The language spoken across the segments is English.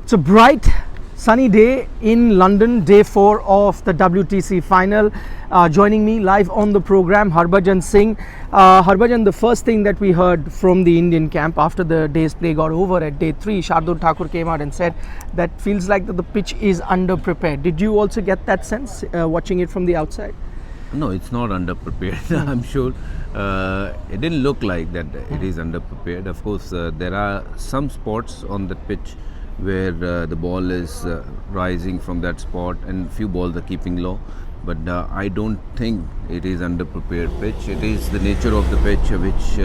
It's a bright, sunny day in London, day 4 of the WTC Final. Joining me live on the program, Harbhajan Singh. Harbhajan, the first thing that we heard from the Indian camp after the day's play got over at day 3, Shardul Thakur came out and said that feels like that the pitch is under-prepared. Did you also get that sense watching it from the outside? No, it's not under-prepared. I'm sure it didn't look like that it is under-prepared. Of course, there are some spots on the pitch where the ball is rising from that spot and few balls are keeping low. But I don't think it is under-prepared pitch. It is the nature of the pitch which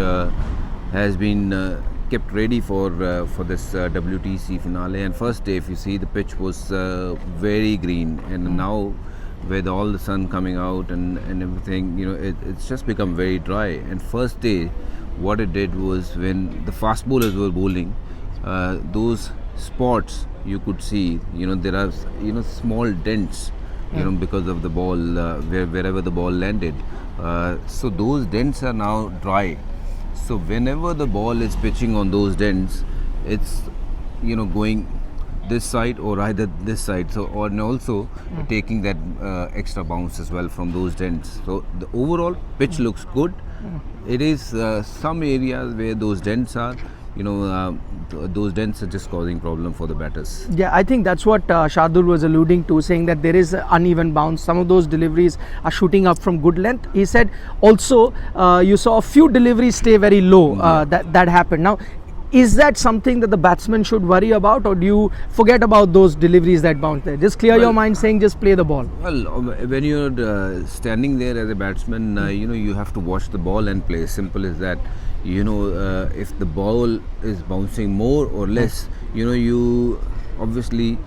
has been kept ready for this WTC finale. And first day, if you see, the pitch was very green, and now with all the sun coming out and everything, it's just become very dry. And first day, what it did was, when the fast bowlers were bowling, those spots you could see, there are small dents, because of the ball, wherever the ball landed. So those dents are now dry. So whenever the ball is pitching on those dents, it's going this side or either this side. So and also taking that extra bounce as well from those dents. So the overall pitch looks good. It is some areas where those dents are, those dents are just causing problem for the batters. Yeah, I think that's what Shardul was alluding to, saying that there is uneven bounce. Some of those deliveries are shooting up from good length. He said also you saw a few deliveries stay very low. That happened. Now, is that something that the batsman should worry about, or do you forget about those deliveries that bounce there? Just clear your mind, saying just play the ball. Well, when you're standing there as a batsman, you have to watch the ball and play. Simple as that. If the ball is bouncing more or less, you obviously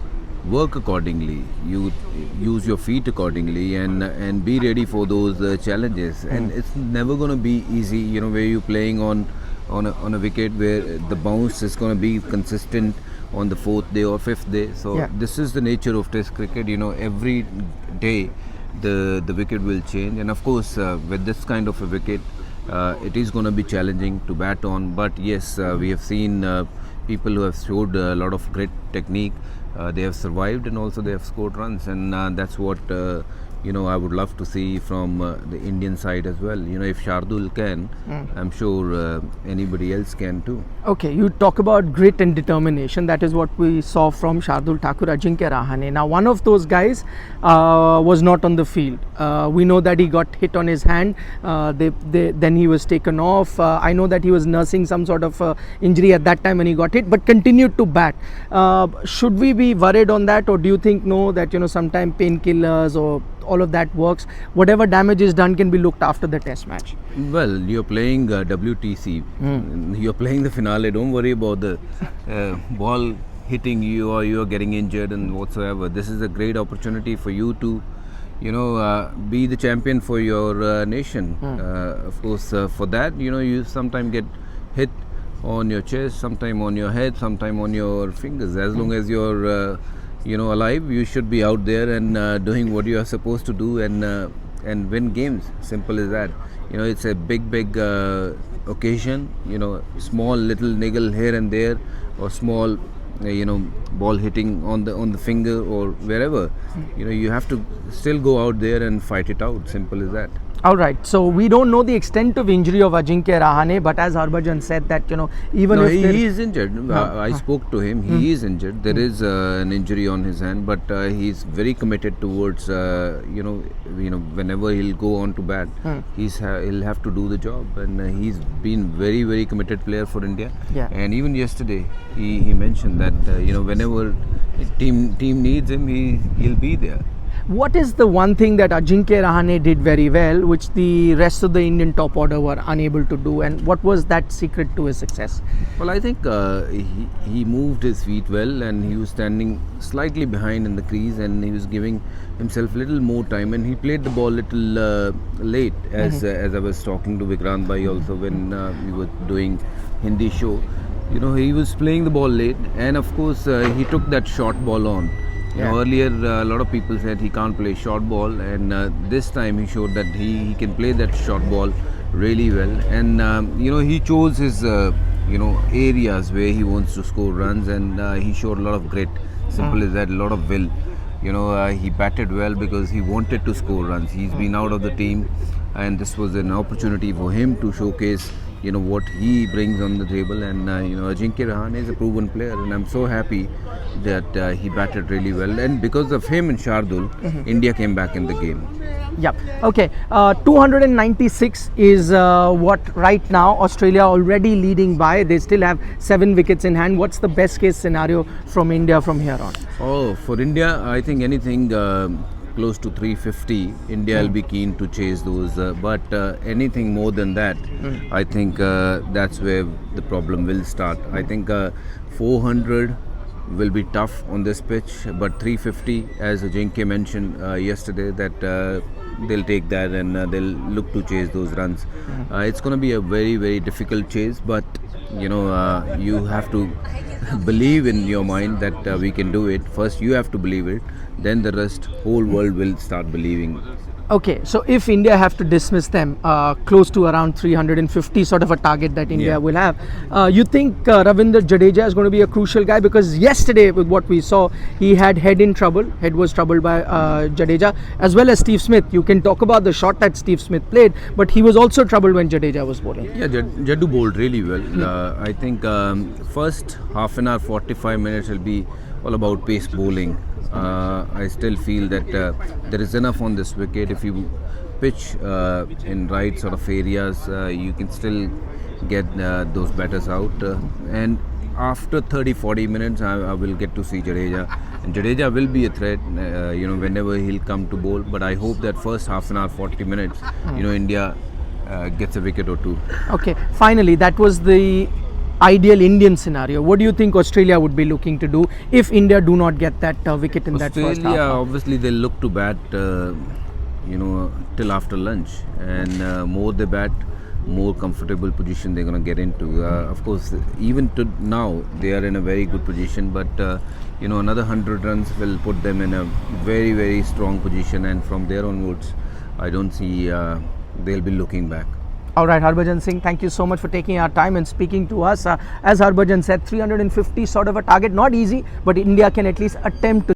work accordingly. You use your feet accordingly and be ready for those challenges. And it's never going to be easy, where you're playing on a wicket where the bounce is going to be consistent on the 4th day or 5th day. So this is the nature of Test cricket. Every day the wicket will change, and of course with this kind of a wicket, it is going to be challenging to bat on. But yes, we have seen people who have showed a lot of great technique. They have survived, and also they have scored runs, and that's what I would love to see from the Indian side as well. If Shardul can, I'm sure anybody else can too. Okay, you talk about grit and determination. That is what we saw from Shardul Thakur, Ajinkya Rahane. Now, one of those guys was not on the field. We know that he got hit on his hand. Then he was taken off. I know that he was nursing some sort of injury at that time when he got hit, but continued to bat. Should we be worried on that, or do you think no, that sometimes painkillers or all of that works? Whatever damage is done can be looked after the test match. Well, you're playing WTC. You're playing the finale. Don't worry about the ball hitting you or you're getting injured and whatsoever. This is a great opportunity for you to be the champion for your nation. Of course, for that, you sometimes get hit on your chest, sometime on your head, sometime on your fingers. As long as you're alive, you should be out there and doing what you are supposed to do and win games. Simple as that. It's a big occasion. Small little niggle here and there, or small ball hitting on the finger or wherever. You have to still go out there and fight it out. Simple as that. Alright, so we don't know the extent of injury of Ajinkya Rahane, but as Harbhajan said that even if he is injured. I spoke to him. He is injured. There is an injury on his hand, but he's very committed towards whenever he'll go on to bat, he'll have to do the job, and he's been very committed player for India. And even yesterday he mentioned that whenever team needs him, he'll be there. What is the one thing that Ajinkya Rahane did very well, which the rest of the Indian top order were unable to do, and what was that secret to his success? Well, I think he moved his feet well, and he was standing slightly behind in the crease, and he was giving himself a little more time, and he played the ball a little late, as I was talking to Vikrant Bhai also when we were doing Hindi show. He was playing the ball late, and of course he took that short ball on. Earlier, a lot of people said he can't play short ball, and this time he showed that he can play that short ball really well. And he chose his areas where he wants to score runs, and he showed a lot of grit. Simple as that, a lot of will. He batted well because he wanted to score runs. He's been out of the team, and this was an opportunity for him to showcase what he brings on the table. And Ajinkya Rahane is a proven player, and I'm so happy that he batted really well. And because of him and Shardul, India came back in the game. Yeah. Okay. 296 is what right now Australia already leading by. They still have 7 wickets in hand. What's the best case scenario from India from here on? Oh, for India, I think anything close to 350, India will be keen to chase those. But anything more than that, I think that's where the problem will start. I think 400 will be tough on this pitch, but 350, as Ajinkya mentioned yesterday, that they'll take that and they'll look to chase those runs. It's going to be a very, very difficult chase, but you have to believe in your mind that we can do it. First you have to believe it, then the rest, whole world will start believing. Okay, so if India have to dismiss them, close to around 350 sort of a target that India will have, you think Ravindra Jadeja is going to be a crucial guy? Because yesterday with what we saw, he had head was troubled by Jadeja, as well as Steve Smith. You can talk about the shot that Steve Smith played, but he was also troubled when Jadeja was bowling. Yeah, Jaddu bowled really well. I think first half an hour, 45 minutes will be all about pace bowling. I still feel that there is enough on this wicket. If you pitch in right sort of areas, you can still get those batters out. And after 30-40 minutes, I will get to see Jadeja. And Jadeja will be a threat, whenever he'll come to bowl. But I hope that first half an hour, 40 minutes, India gets a wicket or two. Okay, finally, that was the ideal Indian scenario. What do you think Australia would be looking to do if India do not get that wicket in that first half? Australia, obviously, they'll look to bat, till after lunch. And more they bat, more comfortable position they're going to get into. Of course, even to now, they are in a very good position. But, another 100 runs will put them in a very, very strong position. And from there onwards, I don't see they'll be looking back. All right, Harbhajan Singh, thank you so much for taking our time and speaking to us. As Harbhajan said, 350 sort of a target, not easy, but India can at least attempt to